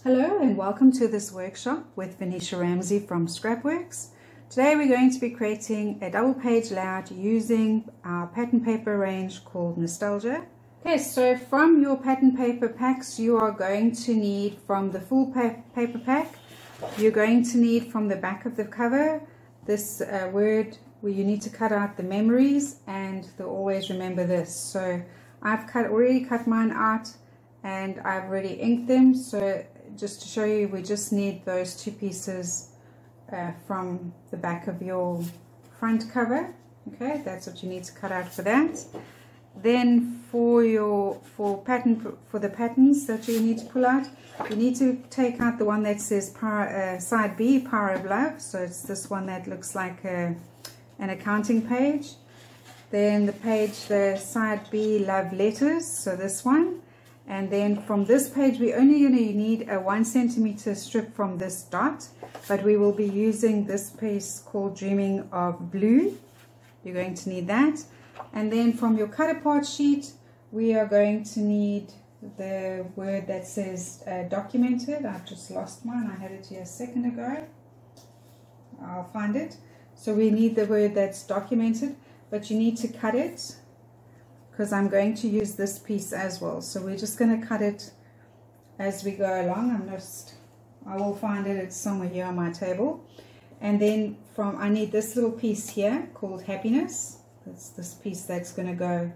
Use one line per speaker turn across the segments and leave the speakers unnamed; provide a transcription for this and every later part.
Hello and welcome to this workshop with Venetia Ramsey from Scrapworx. Today we're going to be creating a double page layout using our pattern paper range called Nostalgia. Okay, so from your pattern paper packs you are going to need, from the full paper pack, you're going to need from the back of the cover this word where you need to cut out the memories and the always remember this. So I've already cut mine out and I've already inked them, so just to show you, we just need those two pieces from the back of your front cover. Okay, that's what you need to cut out for that. Then for the patterns that you need to pull out, you need to take out the one that says side B, Power of Love. So it's this one that looks like an accounting page. Then the side B, Love Letters, so this one. And then from this page we're only going to need a 1 centimeter strip from this dot, but we will be using this piece called Dreaming of Blue. You're going to need that. And then from your cut apart sheet we are going to need the word that says documented. I've just lost mine, I had it here a second ago. I'll find it. So we need the word that's documented, but you need to cut it, because I'm going to use this piece as well. So we're just going to cut it as we go along. I will find it, it's somewhere here on my table. And then I need this little piece here called Happiness. That's this piece that's going to go,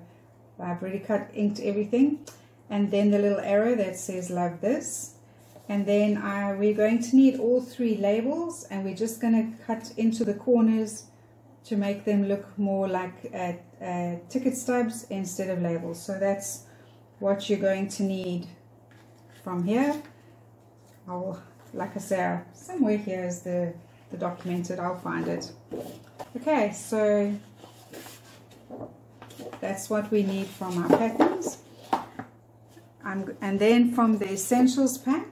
I've already inked everything. And then the little arrow that says Love This. And then we're going to need all three labels, and we're just going to cut into the corners to make them look more like ticket stubs instead of labels. So that's what you're going to need from here. Like I say, somewhere here is the documented, I'll find it. Okay, so that's what we need from our patterns. And then from the essentials pack,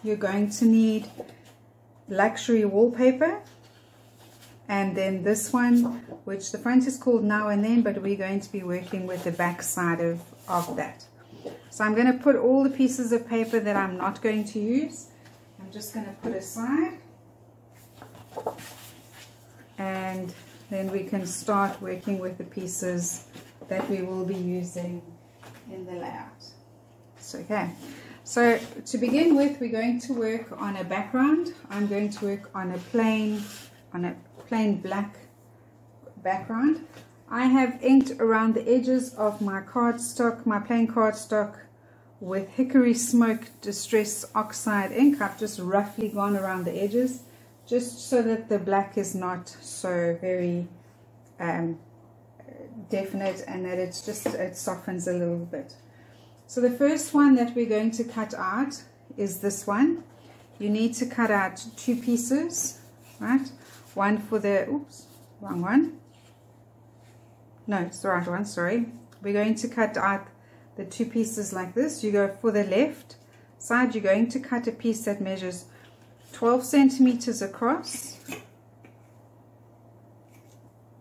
you're going to need luxury wallpaper. And then this one, which the front is called Now and Then, but we're going to be working with the back side of that. So I'm going to put all the pieces of paper that I'm not going to use, I'm just going to put aside. And then we can start working with the pieces that we will be using in the layout. So, okay. So to begin with, we're going to work on a background. I'm going to work on a plain black background. I have inked around the edges of my cardstock, my plain cardstock, with Hickory Smoke Distress Oxide ink. I've just roughly gone around the edges, just so that the black is not so very definite, and that it softens a little bit. So the first one that we're going to cut out is this one. You need to cut out two pieces, right? One for the, oops, wrong one. No, it's the right one, sorry. We're going to cut out the two pieces like this. You go for the left side, you're going to cut a piece that measures 12 centimeters across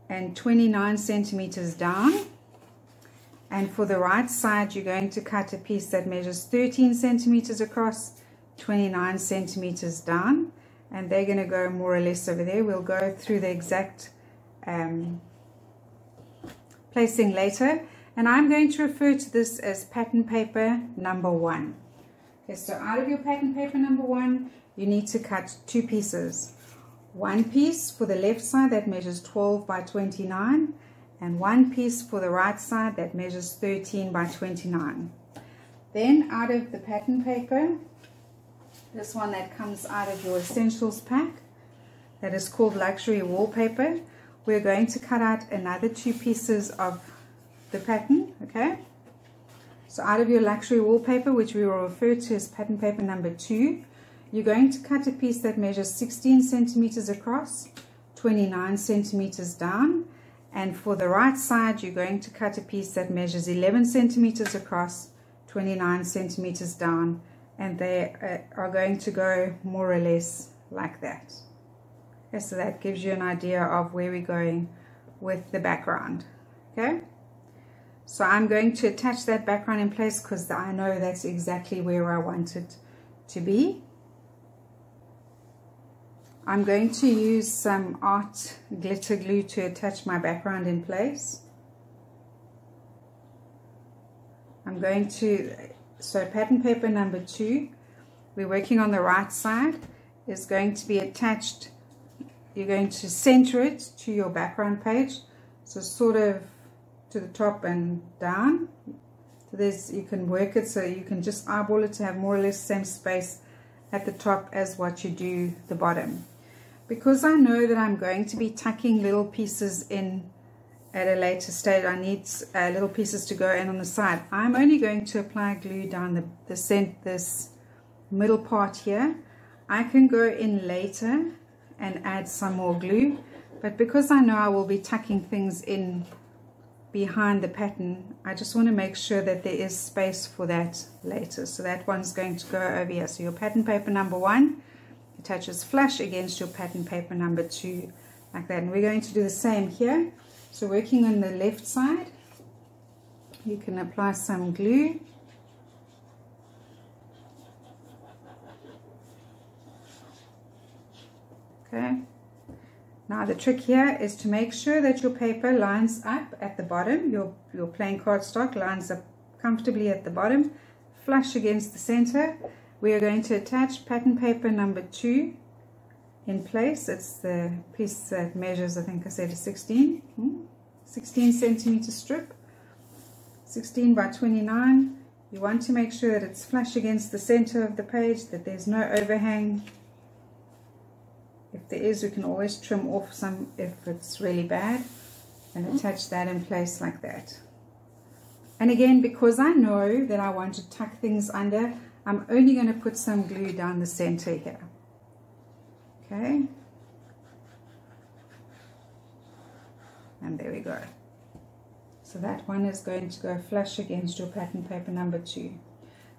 and 29 centimeters down. And for the right side, you're going to cut a piece that measures 13 centimeters across, 29 centimeters down. And they're going to go more or less over there. We'll go through the exact placing later. And I'm going to refer to this as pattern paper number 1. Okay, so out of your pattern paper number 1, you need to cut two pieces. One piece for the left side that measures 12 by 29, and one piece for the right side that measures 13 by 29. Then out of the pattern paper, this one that comes out of your essentials pack, that is called luxury wallpaper, we're going to cut out another two pieces of the pattern. Okay, so out of your luxury wallpaper, which we will refer to as pattern paper number 2, you're going to cut a piece that measures 16 centimeters across, 29 centimeters down, and for the right side you're going to cut a piece that measures 11 centimeters across, 29 centimeters down, and they are going to go more or less like that. Okay, so that gives you an idea of where we're going with the background. Okay, So I'm going to attach that background in place because I know that's exactly where I want it to be. I'm going to use some art glitter glue to attach my background in place. I'm going to, so pattern paper number 2, we're working on the right side, is going to be attached. You're going to center it to your background page, so sort of to the top and down. So there's, you can work it so you can just eyeball it to have more or less the same space at the top as what you do the bottom. Because I know that I'm going to be tucking little pieces in at a later stage, I need little pieces to go in on the side. I'm only going to apply glue down this middle part here. I can go in later and add some more glue, but because I know I will be tucking things in behind the pattern, I just want to make sure that there is space for that later. So that one's going to go over here. So your pattern paper number 1 attaches flush against your pattern paper number 2, like that. And we're going to do the same here. So working on the left side, you can apply some glue. Okay. Now the trick here is to make sure that your paper lines up at the bottom. Your plain cardstock lines up comfortably at the bottom, flush against the center. We are going to attach pattern paper number 2 in place. It's the piece that measures, I think I said a 16 centimeter strip, 16 by 29. You want to make sure that it's flush against the center of the page, that there's no overhang. If there is, we can always trim off some if it's really bad, and attach that in place like that. And again, because I know that I want to tuck things under, I'm only going to put some glue down the center here. Okay. And there we go. So that one is going to go flush against your pattern paper number 2.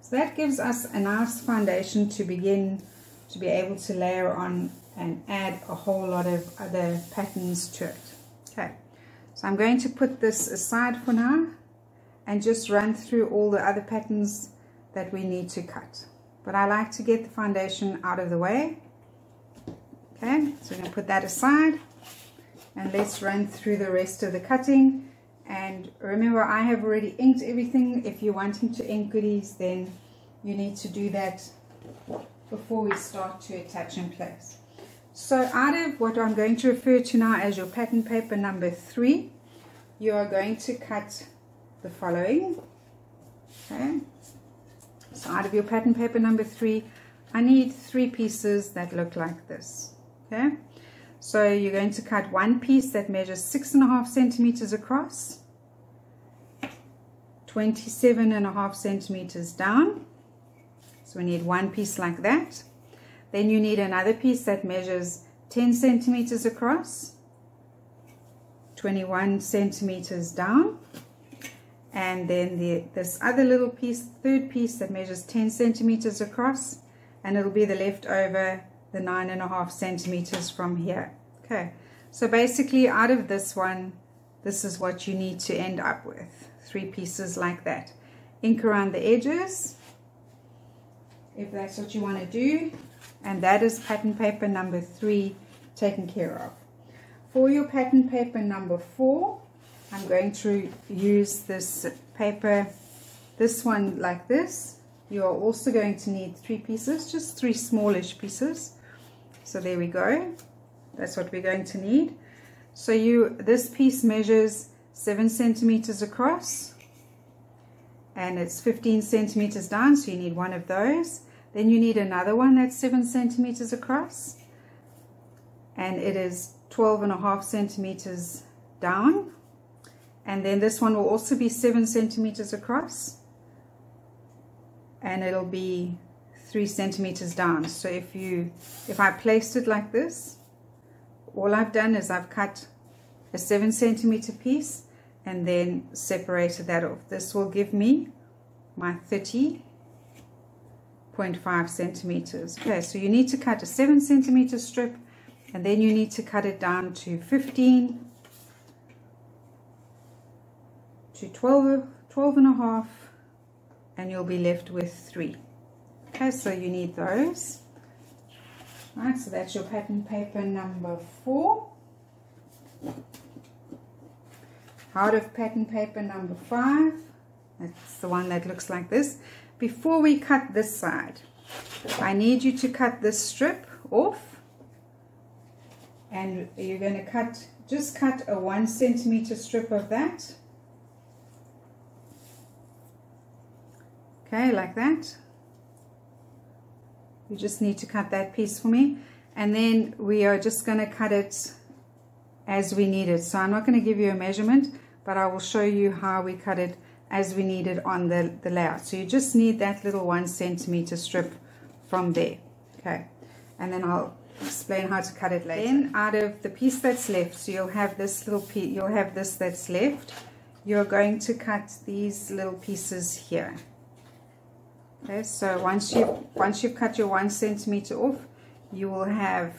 So that gives us a nice foundation to begin to be able to layer on and add a whole lot of other patterns to it. Okay, so I'm going to put this aside for now and just run through all the other patterns that we need to cut. But I like to get the foundation out of the way. Okay, so we're going to put that aside and let's run through the rest of the cutting. And remember, I have already inked everything. If you're wanting to ink goodies, then you need to do that before we start to attach in place. So out of what I'm going to refer to now as your pattern paper number 3, you are going to cut the following. Okay, so out of your pattern paper number 3, I need 3 pieces that look like this. Okay, so you're going to cut one piece that measures 6.5 centimeters across, 27.5 centimeters down. So we need one piece like that. Then you need another piece that measures 10 centimeters across, 21 centimeters down. And then this other little piece, third piece, that measures 10 centimeters across, and it'll be the leftover, the 9.5 centimeters from here. Okay, so basically out of this one, this is what you need to end up with, 3 pieces like that. Ink around the edges, if that's what you want to do, and that is pattern paper number 3 taken care of. For your pattern paper number 4, I'm going to use this paper, this one like this. You are also going to need 3 pieces, just 3 smallish pieces. So there we go. That's what we're going to need. So this piece measures 7 centimeters across, and it's 15 centimeters down, so you need one of those. Then you need another one that's 7 centimeters across, and it is 12.5 centimeters down. And then this one will also be 7 centimeters across, and it'll be 3 centimeters down. So if I placed it like this, all I've done is I've cut a 7 centimeter piece and then separated that off. This will give me my 30.5 centimeters. Okay, so you need to cut a 7 centimeter strip, and then you need to cut it down to 15 to 12.5, and you'll be left with 3. Okay, so you need those. Right, so that's your pattern paper number 4. Out of pattern paper number 5, that's the one that looks like this. Before we cut this side, I need you to cut this strip off, and you're going to just cut a 1 centimeter strip of that. Okay, like that. You just need to cut that piece for me, and then we are just going to cut it as we need it. So I'm not going to give you a measurement, but I will show you how we cut it as we need it on the layout. So you just need that little 1 centimeter strip from there. Okay, and then I'll explain how to cut it later. Then out of the piece that's left, so you'll have this little piece, you'll have this that's left, you're going to cut these little pieces here. Okay, so once you've cut your 1 centimeter off, you will have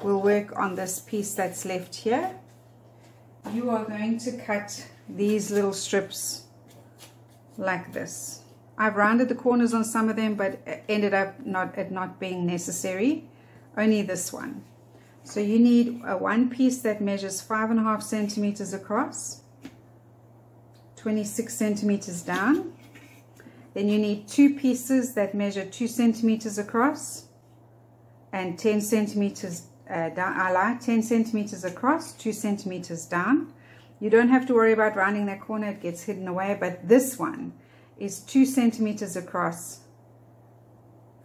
we'll work on this piece that's left here. You are going to cut these little strips like this. I've rounded the corners on some of them, but it ended up not being necessary, only this one. So you need one piece that measures 5.5 centimeters across, 26 centimeters down. Then you need 2 pieces that measure 2 centimeters across and 10 centimeters down. I like 10 centimeters across, 2 centimeters down. You don't have to worry about rounding that corner, it gets hidden away, but this one is 2 centimeters across,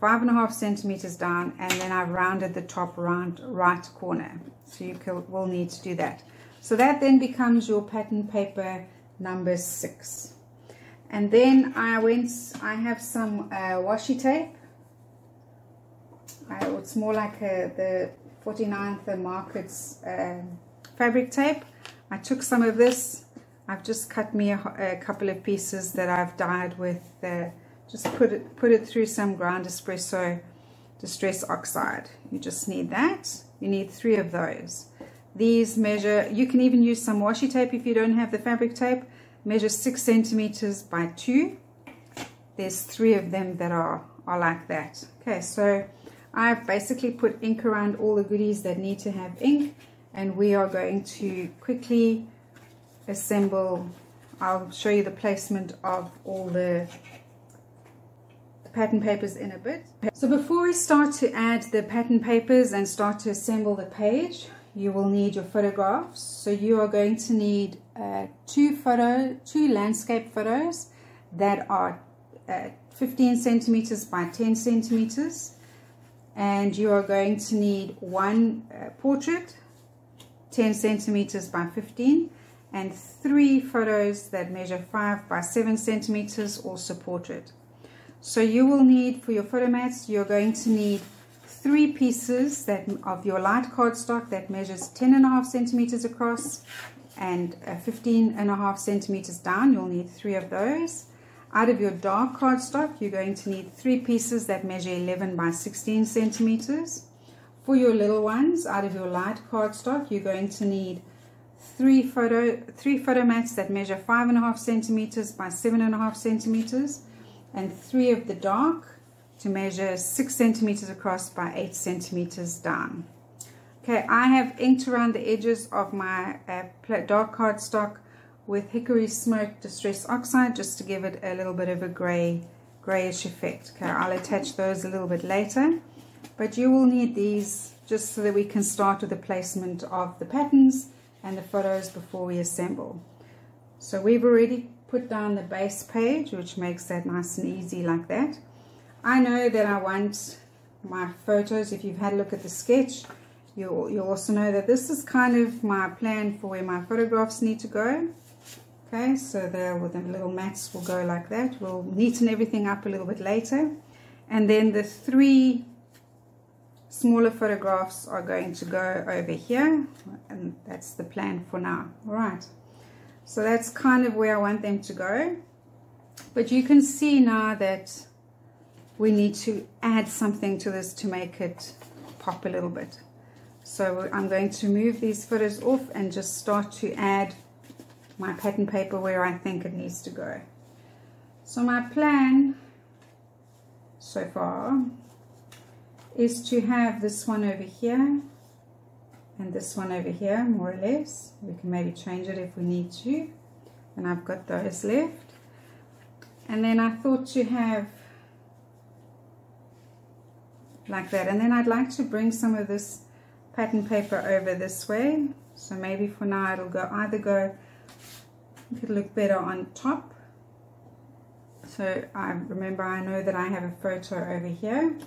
5.5 centimeters down, and then I've rounded the top right corner. So you will need to do that. So that then becomes your pattern paper number 6. And then I have some washi tape. It's more like the 49th Market's fabric tape. I took some of this. I've just cut me a couple of pieces that I've dyed with, just put it through some ground espresso distress oxide. You just need that. You need 3 of those. These measure, you can even use some washi tape if you don't have the fabric tape. Measure 6 centimeters by 2. There's 3 of them that are like that. Okay, so I've basically put ink around all the goodies that need to have ink, and we are going to quickly assemble. I'll show you the placement of all the pattern papers in a bit. So before we start to add the pattern papers and start to assemble the page, you will need your photographs. So you are going to need 2 landscape photos that are 15 centimeters by 10 centimeters, and you are going to need 1 portrait 10 centimeters by 15, and 3 photos that measure 5 by 7 centimeters, also portrait. So you will need, for your photo mats, you're going to need 3 pieces of your light cardstock that measures 10.5 centimeters across and 15.5 centimeters down. You'll need 3 of those. Out of your dark cardstock, you're going to need 3 pieces that measure 11 by 16 centimeters. For your little ones, out of your light cardstock, you're going to need 3 photo mats that measure 5.5 centimeters by 7.5 centimeters, and 3 of the dark to measure 6 centimeters across by 8 centimeters down. Okay, I have inked around the edges of my dark cardstock with hickory smoke distress oxide, just to give it a little bit of a grayish effect. Okay, I'll attach those a little bit later, but you will need these just so that we can start with the placement of the patterns and the photos before we assemble. So we've already put down the base page, which makes that nice and easy like that. I know that I want my photos. If you've had a look at the sketch, you'll also know that this is kind of my plan for where my photographs need to go. Okay, so the little mats will go like that. We'll neaten everything up a little bit later, and then the 3 smaller photographs are going to go over here, and that's the plan for now. All right, so that's kind of where I want them to go, but you can see now that we need to add something to this to make it pop a little bit. So I'm going to move these photos off and just start to add my pattern paper where I think it needs to go. So my plan so far is to have this one over here and this one over here, more or less. We can maybe change it if we need to, and I've got those left. And then I thought to have like that, and then I'd like to bring some of this pattern paper over this way. So maybe for now it'll look better on top. So I know that I have a photo over here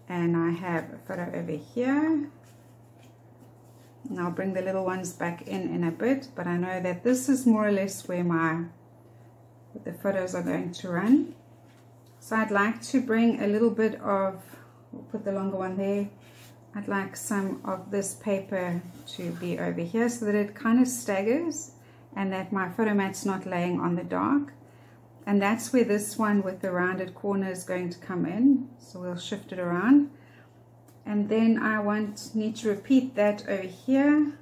and I have a photo over here, and I'll bring the little ones back in a bit, but I know that this is more or less where the photos are going to run. So I'd like to bring a little bit of, we'll put the longer one there, I'd like some of this paper to be over here so that it kind of staggers and that my photo mat's not laying on the dark. And that's where this one with the rounded corner is going to come in. So we'll shift it around. And then I need to repeat that over here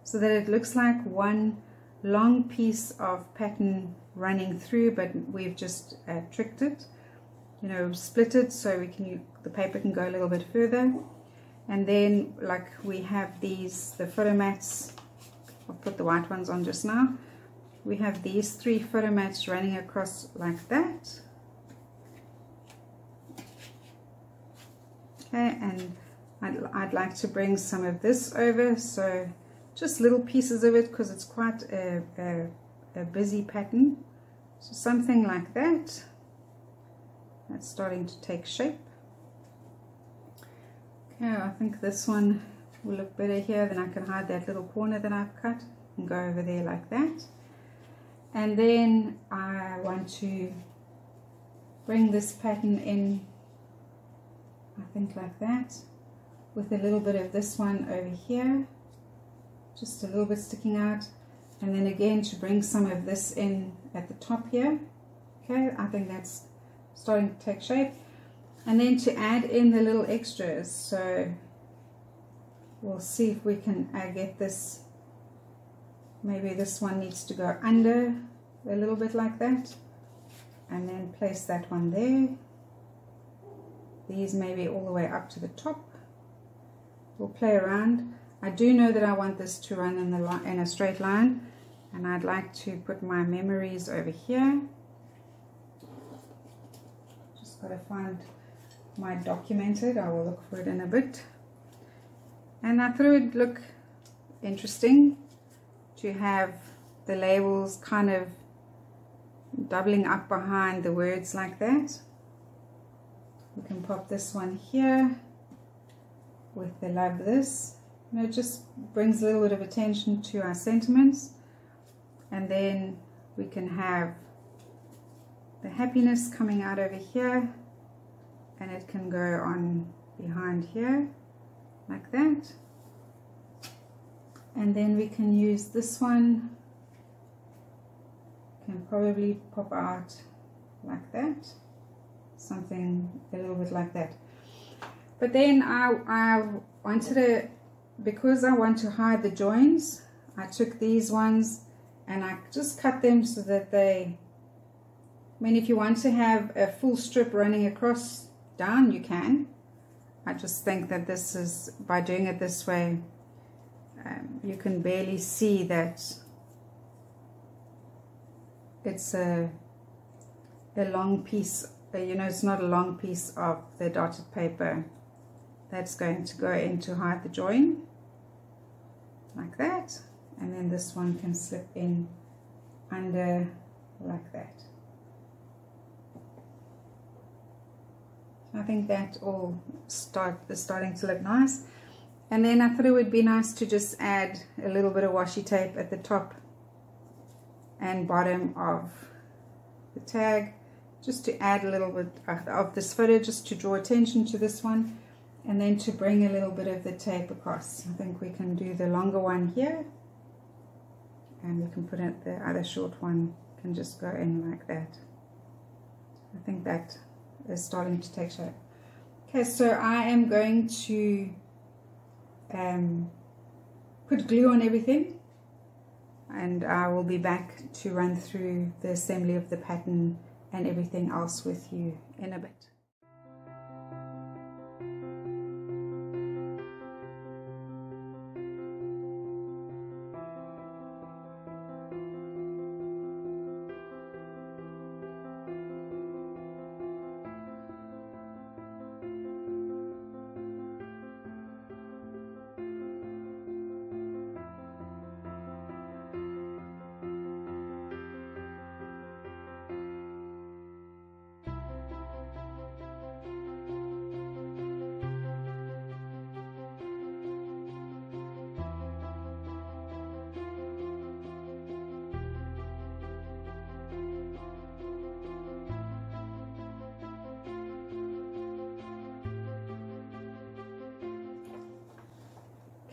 so that it looks like one long piece of pattern running through, but we've just tricked it, split it so the paper can go a little bit further. And then, like we have the photo mats, I'll put the white ones on just now. We have these 3 photo mats running across like that. Okay, and I'd like to bring some of this over, so just little pieces of it because it's quite a busy pattern. So something like that. That's starting to take shape. Okay, I think this one will look better here. Then I can hide that little corner that I've cut and go over there like that. And then I want to bring this pattern in, I think like that, with a little bit of this one over here, just a little bit sticking out. And then again to bring some of this in at the top here. Okay, I think that's starting to take shape. And then to add in the little extras, so we'll see if we can get this, maybe this one needs to go under a little bit like that, and then place that one there. These maybe all the way up to the top. We'll play around. I do know that I want this to run in a straight line, and I'd like to put my memories over here. Just got to find my documented. I will look for it in a bit. And I thought it would look interesting to have the labels kind of doubling up behind the words like that. We can pop this one here with the love this. It just brings a little bit of attention to our sentiments. And then we can have the happiness coming out over here, and it can go on behind here like that. And then we can use this one, can probably pop out like that, something a little bit like that. But then I wanted to, because I want to hide the joins, I took these ones and I just cut them so that they, I mean, if you want to have a full strip running across down, you can. I just think that this is, by doing it this way, you can barely see that it's a long piece, it's not a long piece of the dotted paper that's going to go in to hide the join, like that. And then this one can slip in under like that. I think that all is starting to look nice. And then I thought it would be nice to just add a little bit of washi tape at the top and bottom of the tag, just to add a little bit of this photo, just to draw attention to this one, and then to bring a little bit of the tape across. I think we can do the longer one here, and we can put it, the other short one can just go in like that. I think that is starting to take shape. Okay, so I am going to put glue on everything, and I will be back to run through the assembly of the pattern and everything else with you in a bit.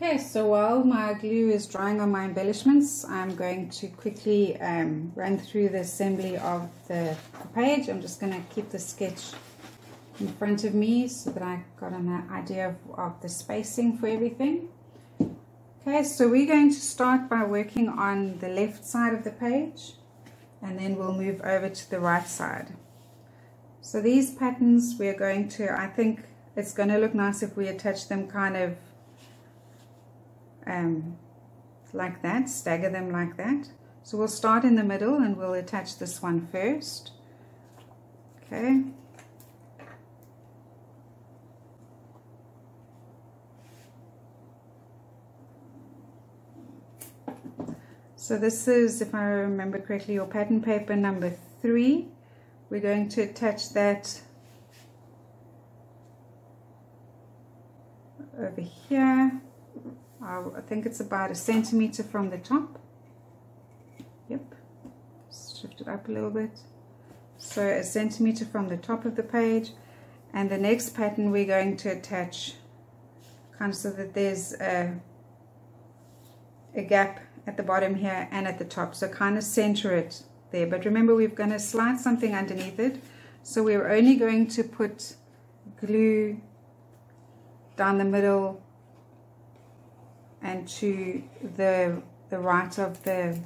Okay, so while my glue is drying on my embellishments, I'm going to quickly run through the assembly of the page. I'm just going to keep the sketch in front of me so that I got an idea of the spacing for everything. Okay, so we're going to start by working on the left side of the page, and then we'll move over to the right side. So these patterns we're going to, I think it's going to look nice if we attach them kind of like that, stagger them like that. So we'll start in the middle and we'll attach this one first. Okay. So this is, if I remember correctly, your pattern paper number 3. We're going to attach that over here. I think it's about 1 centimeter from the top. Yep, shift it up a little bit. So 1 centimeter from the top of the page, and the next pattern we're going to attach kind of so that there's a gap at the bottom here and at the top, so kind of center it there. But remember, we're going to slide something underneath it, so we're only going to put glue down the middle and to the right of the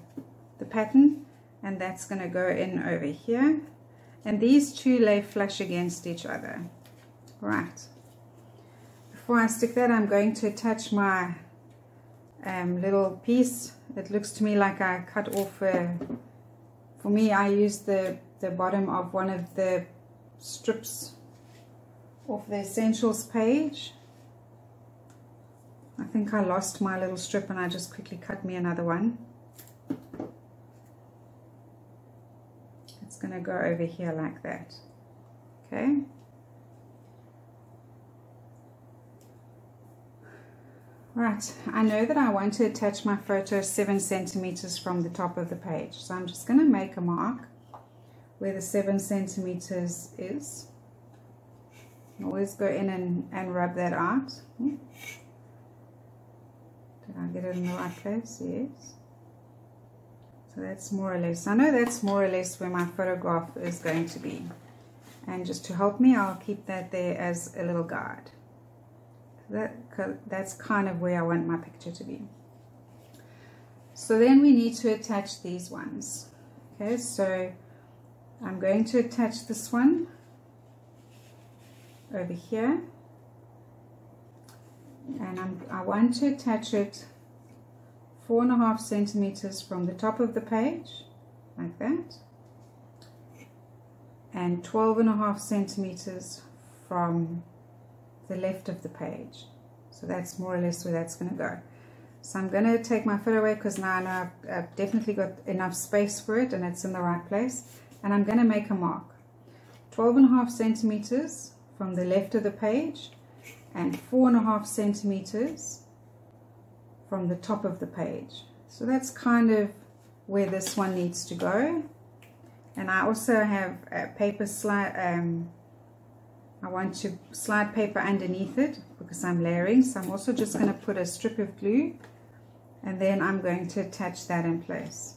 pattern, and that's going to go in over here, and these two lay flush against each other. Right, before I stick that, I'm going to attach my little piece. It looks to me like I cut off for me I used the bottom of one of the strips off the essentials page. I think I lost my little strip and I just quickly cut me another one. It's going to go over here like that. Okay. Right, I know that I want to attach my photo 7 centimeters from the top of the page. So I'm just going to make a mark where the 7 centimeters is. Always go in and rub that out. Did I get it in the right place? Yes. So that's more or less, I know that's more or less where my photograph is going to be. And just to help me, I'll keep that there as a little guide. That's kind of where I want my picture to be. So then we need to attach these ones. Okay, so I'm going to attach this one over here. And I want to attach it 4.5 centimeters from the top of the page, like that, and 12.5 centimeters from the left of the page. So that's more or less where that's going to go. So I'm going to take my photo away because now I know I've definitely got enough space for it and it's in the right place. And I'm going to make a mark. 12.5 centimeters from the left of the page and 4.5 centimeters from the top of the page. So that's kind of where this one needs to go. And I also have a paper slide. I want to slide paper underneath it because I'm layering. So I'm also just going to put a strip of glue and then I'm going to attach that in place.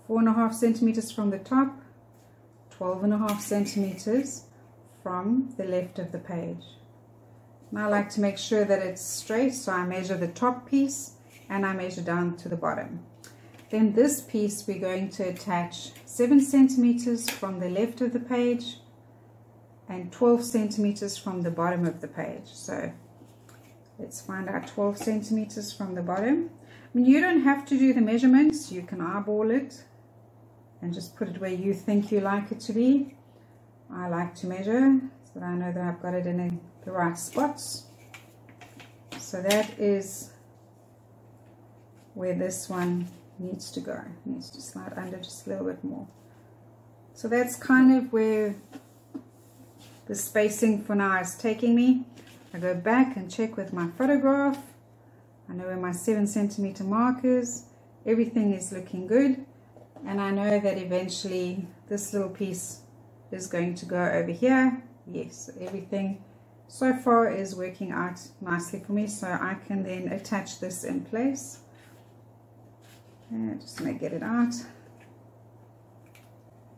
4.5 centimeters from the top, 12.5 centimeters from the left of the page. Now I like to make sure that it's straight, so I measure the top piece and I measure down to the bottom. Then this piece we're going to attach 7 centimeters from the left of the page and 12 centimeters from the bottom of the page. So let's find out 12 centimeters from the bottom. I mean, you don't have to do the measurements, you can eyeball it and just put it where you think you like it to be. I like to measure so that I know that I've got it in the right spots. So that is where this one needs to go. It needs to slide under just a little bit more. So that's kind of where the spacing for now is taking me. I go back and check with my photograph. I know where my 7 centimeter mark is. Everything is looking good. And I know that eventually this little piece is going to go over here. Yes, everything so far is working out nicely for me. So I can then attach this in place. Okay, just going to get it out.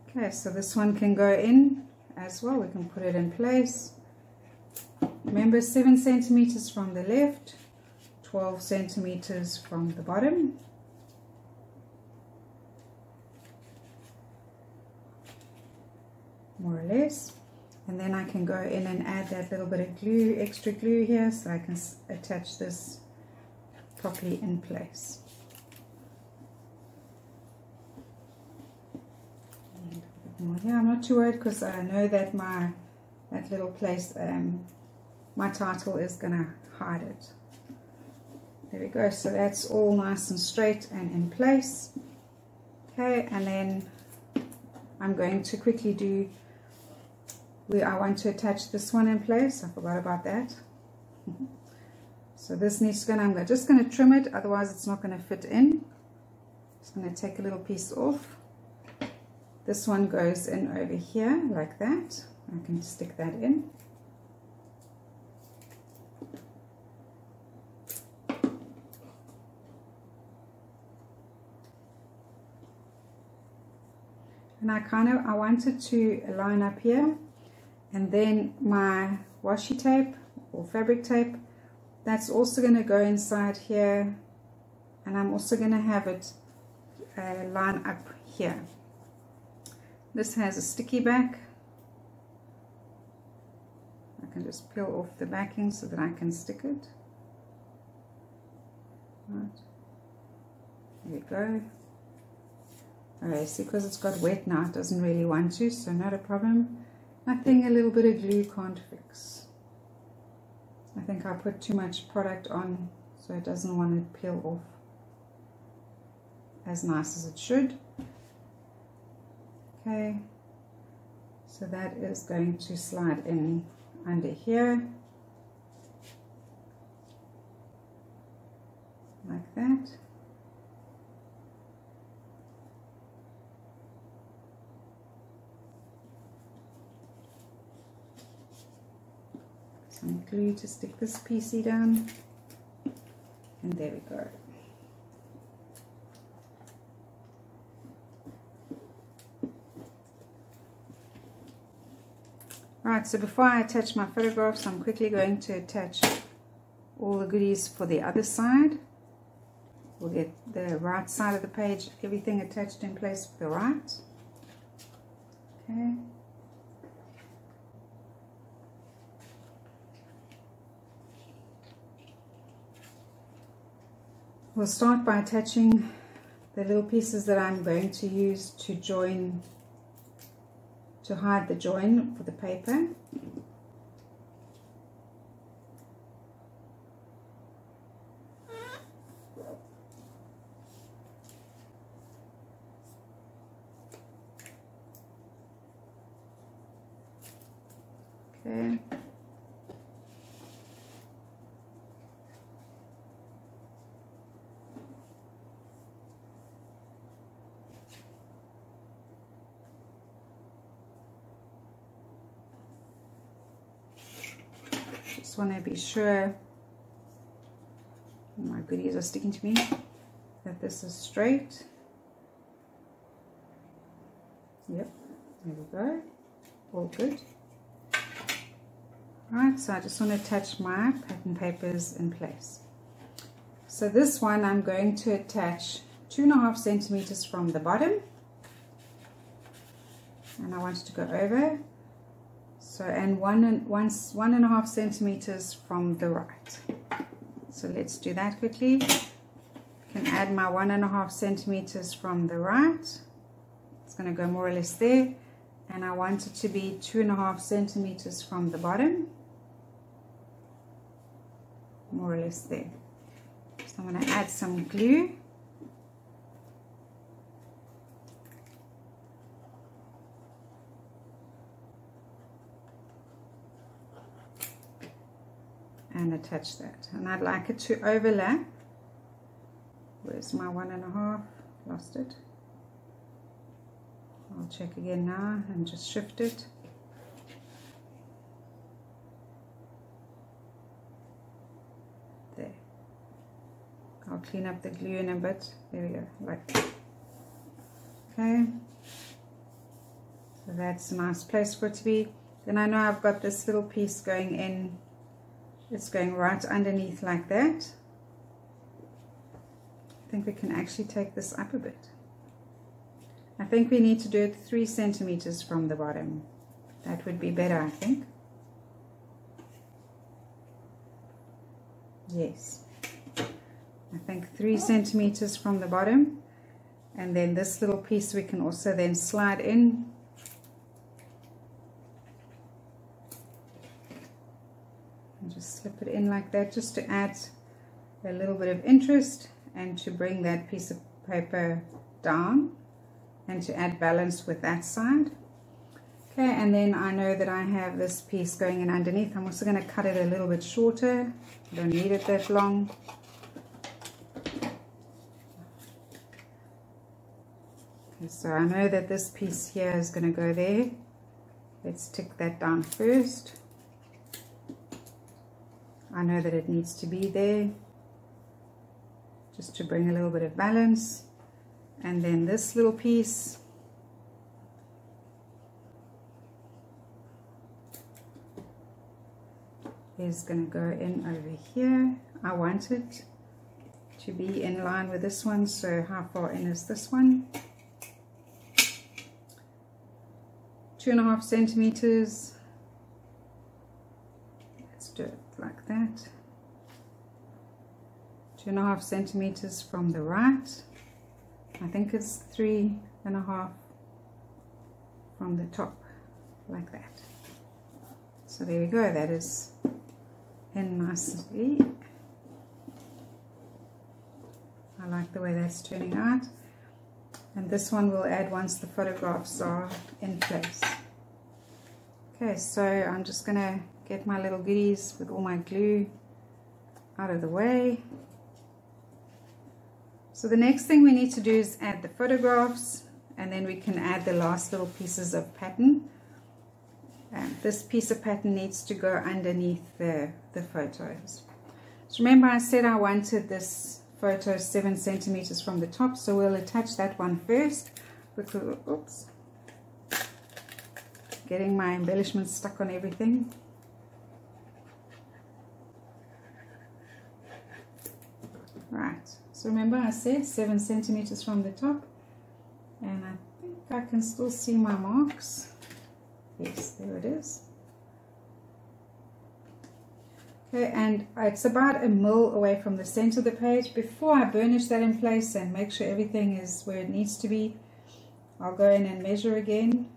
Okay, so this one can go in as well. We can put it in place. Remember, 7 centimeters from the left, 12 centimeters from the bottom. More or less. And then I can go in and add that little bit of glue, extra glue here, so I can attach this properly in place. Yeah, I'm not too worried because I know that that little place, my title is going to hide it. There we go. So that's all nice and straight and in place. Okay, and then I'm going to quickly do where I want to attach this one in place. I forgot about that. So this needs to go, and I'm just going to trim it, otherwise it's not going to fit in. Just going to take a little piece off. This one goes in over here like that. I can stick that in. And I wanted to line up here, and then my washi tape or fabric tape, that's also going to go inside here, and I'm also going to have it line up here. This has a sticky back. I can just peel off the backing so that I can stick it. Right. There we go. Alright, see, because it's got wet now, it doesn't really want to, so not a problem. Nothing a little bit of glue can't fix. I think I put too much product on, so it doesn't want to peel off as nice as it should. Okay, so that is going to slide in under here, like that. Some glue to stick this piecey down, and there we go. Right, so before I attach my photographs, I'm quickly going to attach all the goodies for the other side. We'll get the right side of the page, everything attached in place for the right. Okay. We'll start by attaching the little pieces that I'm going to use to join, to hide the join for the paper. Okay. Just want to be sure my goodies are sticking to me, that this is straight. Yep, there we go, all good. Right, so I just want to attach my pattern papers in place. So this one I'm going to attach 2.5 centimeters from the bottom, and I want it to go over. So, and 1.5 centimeters from the right. So let's do that quickly. I can add my 1.5 centimeters from the right. It's going to go more or less there. And I want it to be 2.5 centimeters from the bottom. More or less there. So I'm going to add some glue. And attach that, and I'd like it to overlap. Where's my 1.5? Lost it. I'll check again now and just shift it. There. I'll clean up the glue in a bit. There we go, like that. Okay. So that's a nice place for it to be. Then I know I've got this little piece going in. It's going right underneath like that. I think we can actually take this up a bit. I think we need to do it 3 centimeters from the bottom. That would be better, I think. Yes. I think 3 centimeters from the bottom. And then this little piece we can also then slide in. Just slip it in like that, just to add a little bit of interest and to bring that piece of paper down and to add balance with that side. Okay, and then I know that I have this piece going in underneath. I'm also going to cut it a little bit shorter. I don't need it that long. Okay, so I know that this piece here is going to go there. Let's tick that down first. I know that it needs to be there, just to bring a little bit of balance. And then this little piece, is going to go in over here. I want it to be in line with this one, so how far in is this one? 2.5 centimeters. Let's do it like that. 2.5 centimeters from the right. I think it's 3.5 from the top, like that. So there we go, that is in nicely. I like the way that's turning out. And this one we'll add once the photographs are in place. Okay, so I'm just going to get my little goodies with all my glue out of the way. So the next thing we need to do is add the photographs, and then we can add the last little pieces of pattern. And this piece of pattern needs to go underneath the photos. So remember I said I wanted this photo 7 centimeters from the top, so we'll attach that one first. Because, oops, getting my embellishments stuck on everything. Right, so remember I said 7 centimeters from the top, and I think I can still see my marks. Yes, there it is. Okay, and it's about 1 mil away from the center of the page. Before I burnish that in place and make sure everything is where it needs to be, I'll go in and measure again.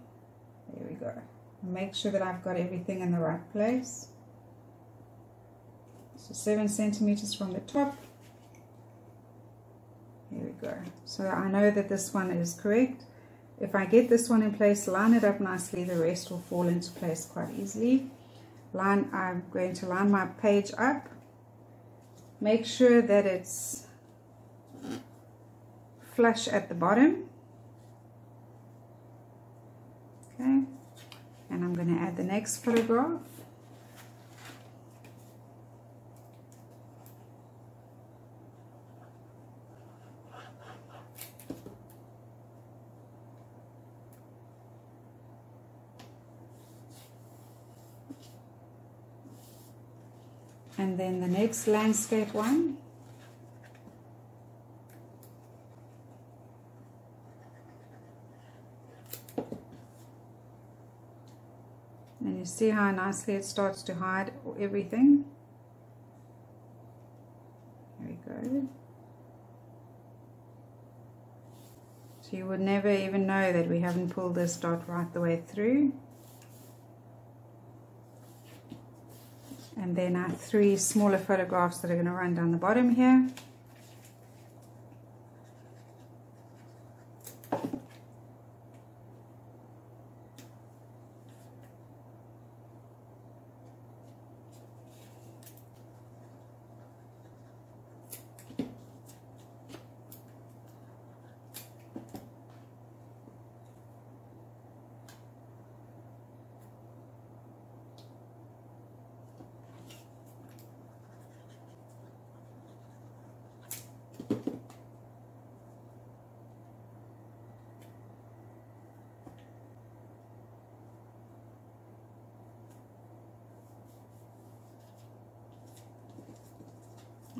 There we go. Make sure that I've got everything in the right place. So 7 centimeters from the top. Here we go. So I know that this one is correct. If I get this one in place, line it up nicely, the rest will fall into place quite easily. I'm going to line my page up. Make sure that it's flush at the bottom. Okay. And I'm going to add the next photograph. And then the next landscape one. And you see how nicely it starts to hide everything. There we go. So you would never even know that we haven't pulled this dot right the way through. And then our 3 smaller photographs that are going to run down the bottom here.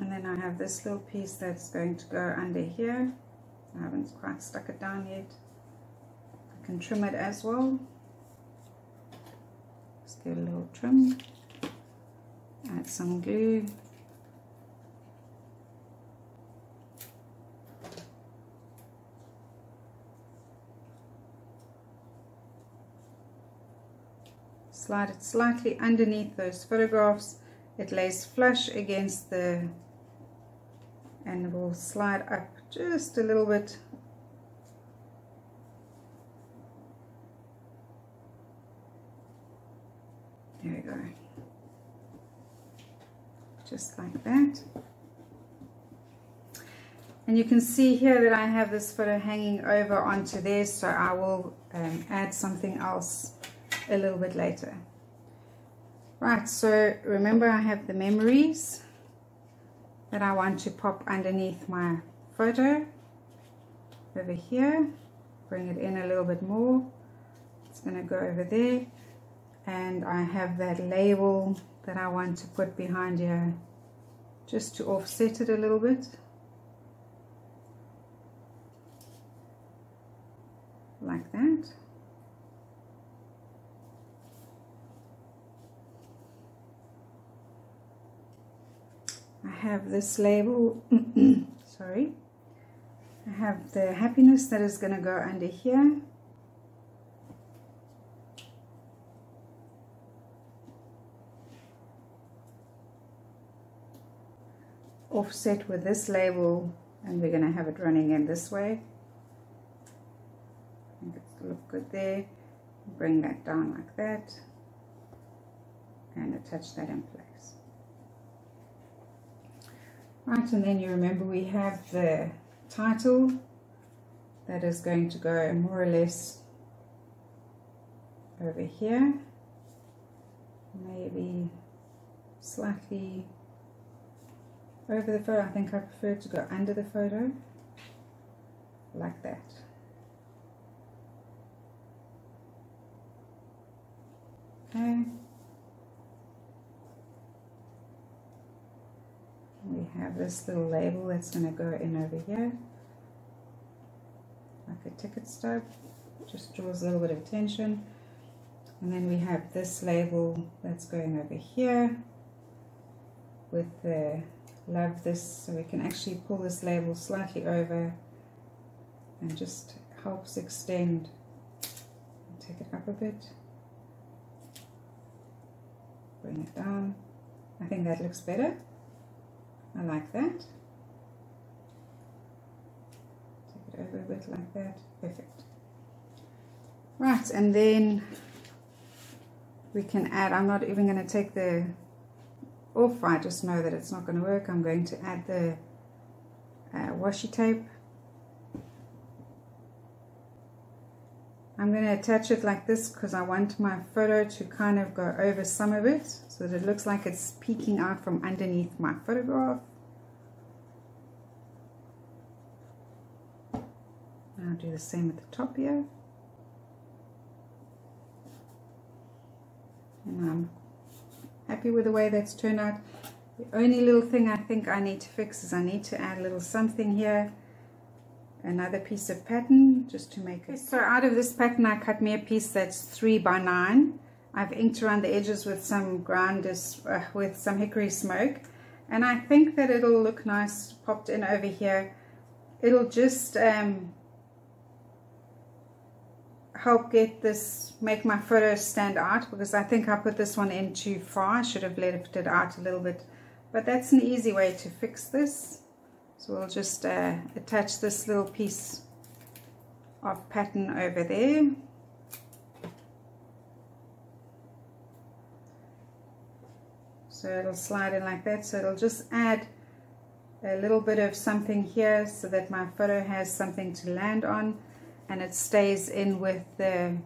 And then I have this little piece that's going to go under here. I haven't quite stuck it down yet. I can trim it as well. Just give it a little trim. Add some glue. Slide it slightly underneath those photographs. It lays flush against the, and it will slide up just a little bit. There we go. Just like that. And you can see here that I have this photo hanging over onto there, so I will add something else a little bit later. Right, so remember I have the memories that I want to pop underneath my photo over here. Bring it in a little bit more. It's going to go over there. And I have that label that I want to put behind here just to offset it a little bit. Like that. I have this label, sorry, I have the happiness that is going to go under here. Offset with this label, and we're going to have it running in this way. I think it'll look good there. Bring that down like that and attach that in place. Right, and then you remember we have the title that is going to go more or less over here, maybe slightly over the photo. I think I prefer to go under the photo, like that. Okay. We have this little label that's going to go in over here, like a ticket stub, just draws a little bit of attention. And then we have this label that's going over here with the love this, so we can actually pull this label slightly over and just helps extend. Take it up a bit, bring it down. I think that looks better. I like that. Take it over a bit like that. Perfect. Right, and then we can add, I'm not even going to take the off, I just know that it's not going to work. I'm going to add the washi tape. I'm going to attach it like this because I want my photo to kind of go over some of it so that it looks like it's peeking out from underneath my photograph. I'll do the same at the top here. And I'm happy with the way that's turned out. The only little thing I think I need to fix is I need to add a little something here. Another piece of pattern just to make it. So out of this pattern I cut me a piece that's 3 by 9 I've inked around the edges with some with some hickory smoke, and I think that it'll look nice popped in over here. It'll just help make my photo stand out, because I think I put this one in too far. I should have left it out a little bit, but that's an easy way to fix this. So we'll just attach this little piece of pattern over there. So it'll slide in like that, so it'll just add a little bit of something here so that my photo has something to land on, and it stays in with the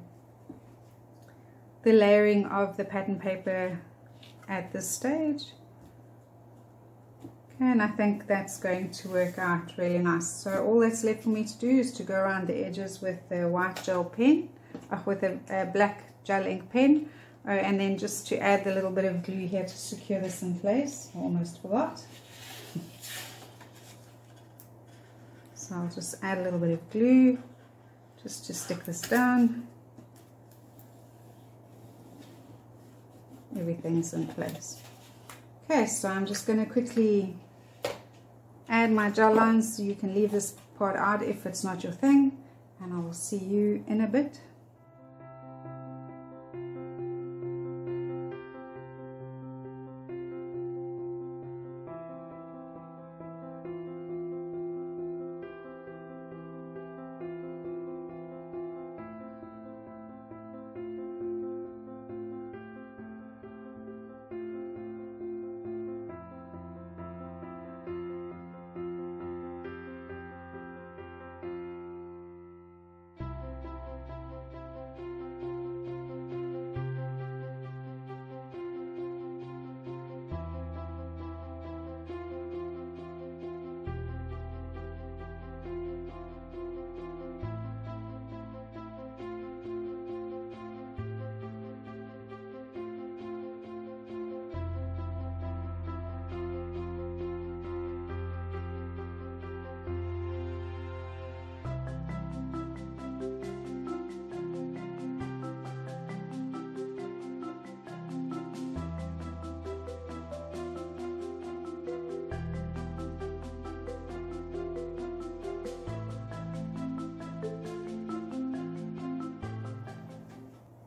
layering of the pattern paper at this stage. Okay, and I think that's going to work out really nice. So all that's left for me to do is to go around the edges with the white gel pen, with a black gel ink pen, and then just to add the little bit of glue here to secure this in place. I almost forgot. So I'll just add a little bit of glue just to stick this down. Everything's in place. Okay, so I'm just going to quickly add my gel lines, so you can leave this part out if it's not your thing, and I will see you in a bit.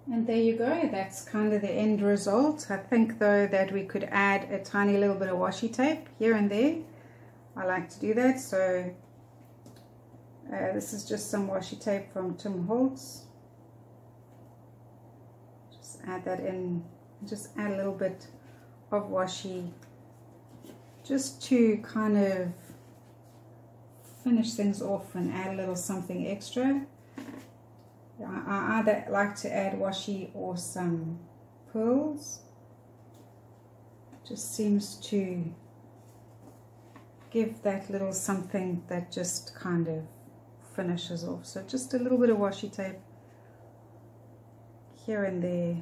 And there you go, that's kind of the end result. I think though that we could add a tiny little bit of washi tape here and there. I like to do that, so this is just some washi tape from Tim Holtz. Just add that in, just add a little bit of washi just to kind of finish things off and add a little something extra. I either like to add washi or some pearls. Just seems to give that little something that just kind of finishes off. So just a little bit of washi tape here and there.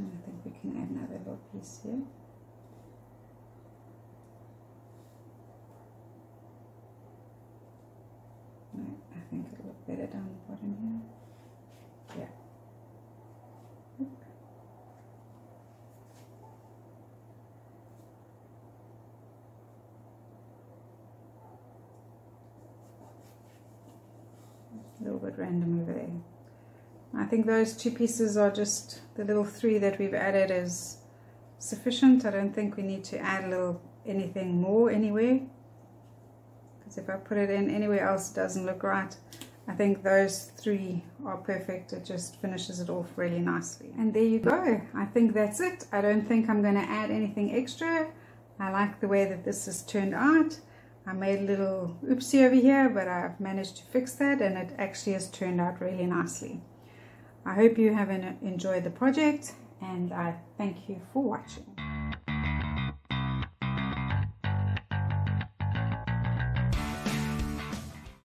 I think we can add another little piece here. No, I think it'll look better down the bottom here. Yeah. A little bit random over there. I think those two pieces are just the little three that we've added is sufficient. I don't think we need to add anything more anywhere, because if I put it in anywhere else it doesn't look right. I think those three are perfect. It just finishes it off really nicely. And there you go. I think that's it. I don't think I'm going to add anything extra. I like the way that this has turned out. I made a little oopsie over here, but I've managed to fix that, and it actually has turned out really nicely. I hope you have enjoyed the project, and I thank you for watching.